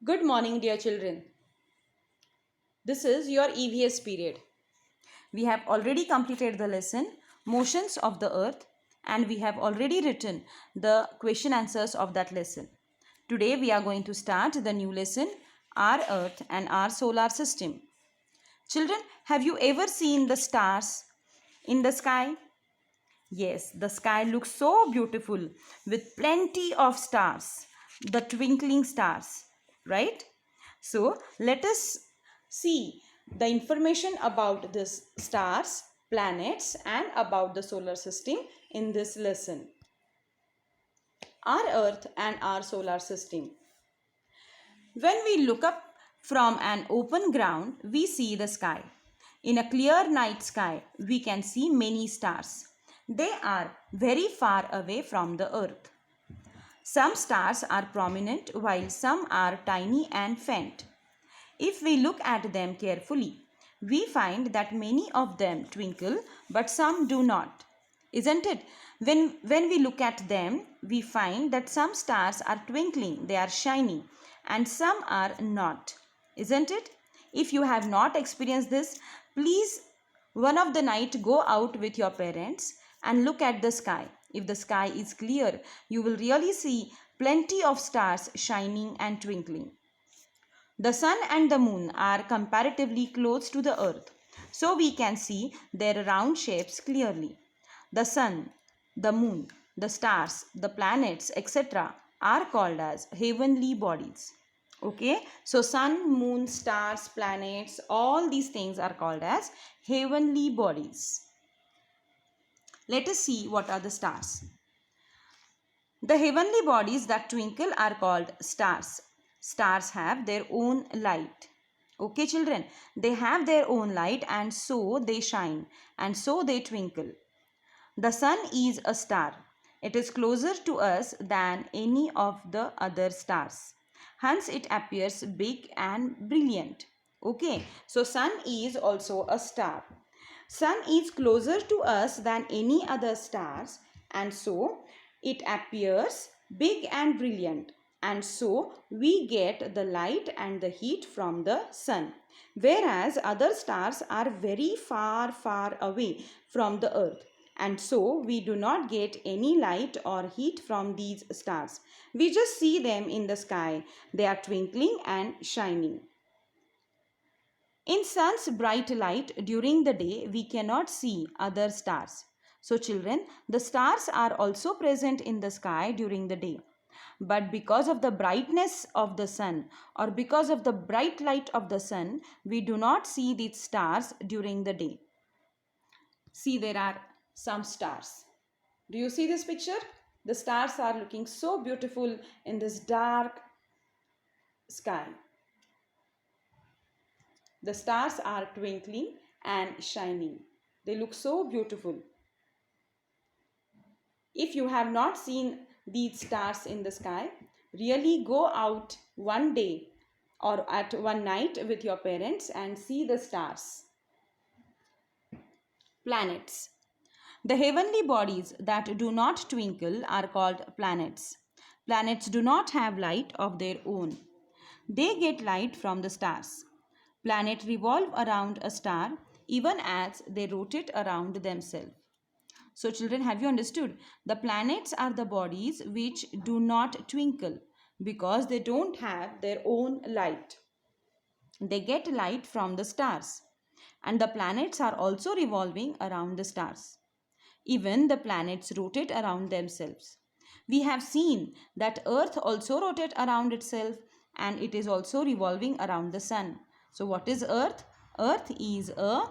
Good morning, dear children. This is your EVS period. We have already completed the lesson Motions of the Earth, and we have already written the question answers of that lesson. Today we are going to start the new lesson Our Earth and Our Solar System. Children, have you ever seen the stars in the sky? Yes, the sky looks so beautiful with plenty of stars, the twinkling stars, right? So, let us see the information about these stars, planets, and about the solar system in this lesson. Our Earth and our solar system. When we look up from an open ground, we see the sky. In a clear night sky, we can see many stars. They are very far away from the earth. Some stars are prominent while some are tiny and faint. If we look at them carefully, we find that many of them twinkle but some do not. Isn't it? When we look at them, we find that some stars are twinkling, they are shining, and some are not. Isn't it? If you have not experienced this, please one of the night go out with your parents and look at the sky. If the sky is clear, you will really see plenty of stars shining and twinkling. The sun and the moon are comparatively close to the earth, so we can see their round shapes clearly. The sun, the moon, the stars, the planets, etc. are called as heavenly bodies. Okay, so sun, moon, stars, planets, all these things are called as heavenly bodies. Let us see what are the stars. The heavenly bodies that twinkle are called stars. Stars have their own light. Okay, children, they have their own light and so they shine and so they twinkle. The sun is a star. It is closer to us than any of the other stars. Hence, it appears big and brilliant. Okay, so sun is also a star. Sun is closer to us than any other stars and so it appears big and brilliant, and so we get the light and the heat from the sun, whereas other stars are very far away from the earth, and so we do not get any light or heat from these stars. We just see them in the sky. They are twinkling and shining. In sun's bright light during the day, we cannot see other stars. So children, the stars are also present in the sky during the day. But because of the brightness of the sun or because of the bright light of the sun, we do not see these stars during the day. See, there are some stars. Do you see this picture? The stars are looking so beautiful in this dark sky. The stars are twinkling and shining. They look so beautiful. If you have not seen these stars in the sky, really go out one day or at one night with your parents and see the stars. Planets. The heavenly bodies that do not twinkle are called planets. Planets do not have light of their own. They get light from the stars. Planets revolve around a star even as they rotate around themselves. So children, have you understood? The planets are the bodies which do not twinkle because they don't have their own light. They get light from the stars. And the planets are also revolving around the stars. Even the planets rotate around themselves. We have seen that Earth also rotates around itself and it is also revolving around the sun. So what is Earth? Earth is a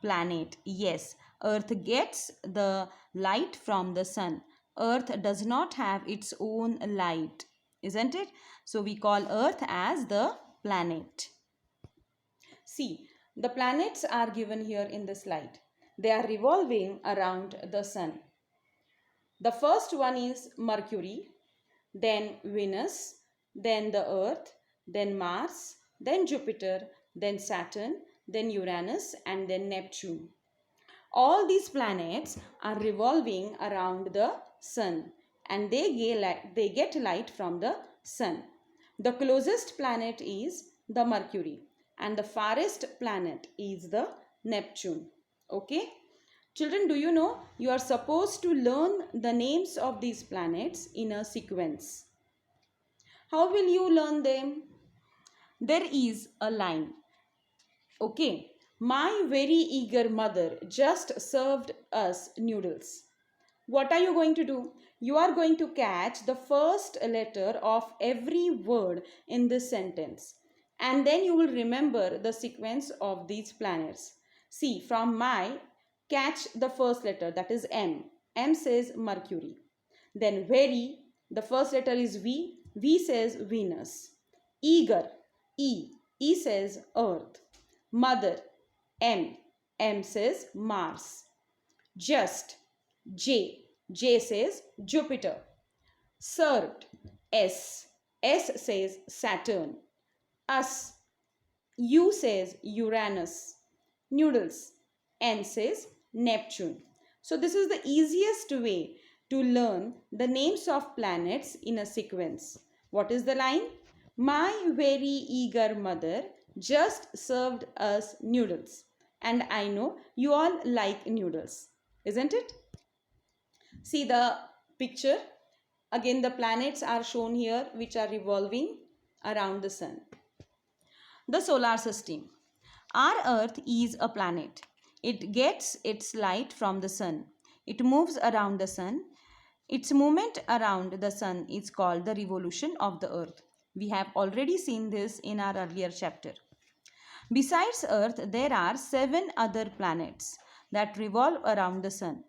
planet. Yes, Earth gets the light from the sun. Earth does not have its own light, isn't it? So we call Earth as the planet. See, the planets are given here in the slide. They are revolving around the sun. The first one is Mercury, then Venus, then the Earth, then Mars, then Jupiter, then Saturn, then Uranus, and then Neptune. All these planets are revolving around the sun and they get light from the sun. The closest planet is the Mercury and the farthest planet is the Neptune. Okay. Children, do you know you are supposed to learn the names of these planets in a sequence? How will you learn them? There is a line. Okay. My very eager mother just served us noodles. What are you going to do? You are going to catch the first letter of every word in this sentence. And then you will remember the sequence of these planets. See, from my, catch the first letter, that is M. M says Mercury. Then very, the first letter is V. V says Venus. Eager, E. E says Earth. Mother, M. M says Mars. Just, J. J says Jupiter. Served, S. S says Saturn. Us, U says Uranus. Noodles, N says Neptune. So this is the easiest way to learn the names of planets in a sequence. What is the line? My very eager mother just served us noodles. And I know you all like noodles, isn't it? See the picture. Again, the planets are shown here which are revolving around the sun. The solar system. Our Earth is a planet. It gets its light from the sun. It moves around the sun. Its movement around the sun is called the revolution of the Earth. We have already seen this in our earlier chapter. Besides Earth, there are 7 other planets that revolve around the sun.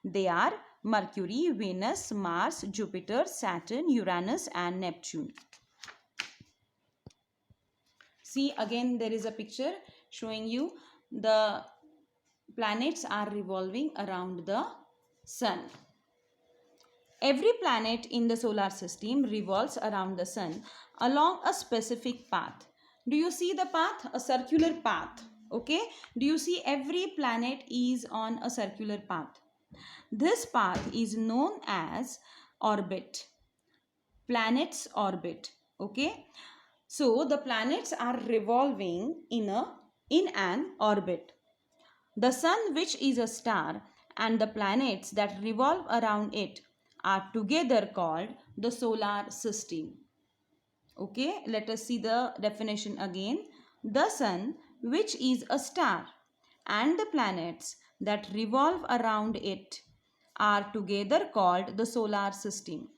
They are Mercury, Venus, Mars, Jupiter, Saturn, Uranus and Neptune. See, again there is a picture showing you the planets are revolving around the sun. Every planet in the solar system revolves around the sun along a specific path. Do you see the path? A circular path. Okay. Do you see every planet is on a circular path? This path is known as orbit. Planet's orbit. Okay. So the planets are revolving in an orbit. The sun, which is a star, and the planets that revolve around it are together called the solar system. Okay, let us see the definition again. The sun, which is a star, and the planets that revolve around it are together called the solar system.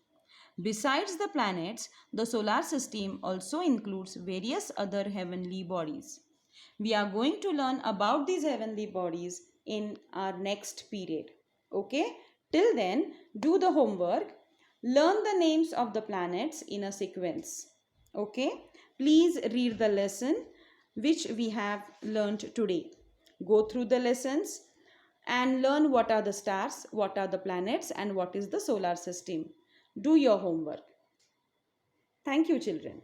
Besides the planets, the solar system also includes various other heavenly bodies. We are going to learn about these heavenly bodies in our next period. Okay? Till then, do the homework. Learn the names of the planets in a sequence. Okay? Please read the lesson which we have learned today. Go through the lessons and learn what are the stars, what are the planets and what is the solar system. Do your homework. Thank you, children.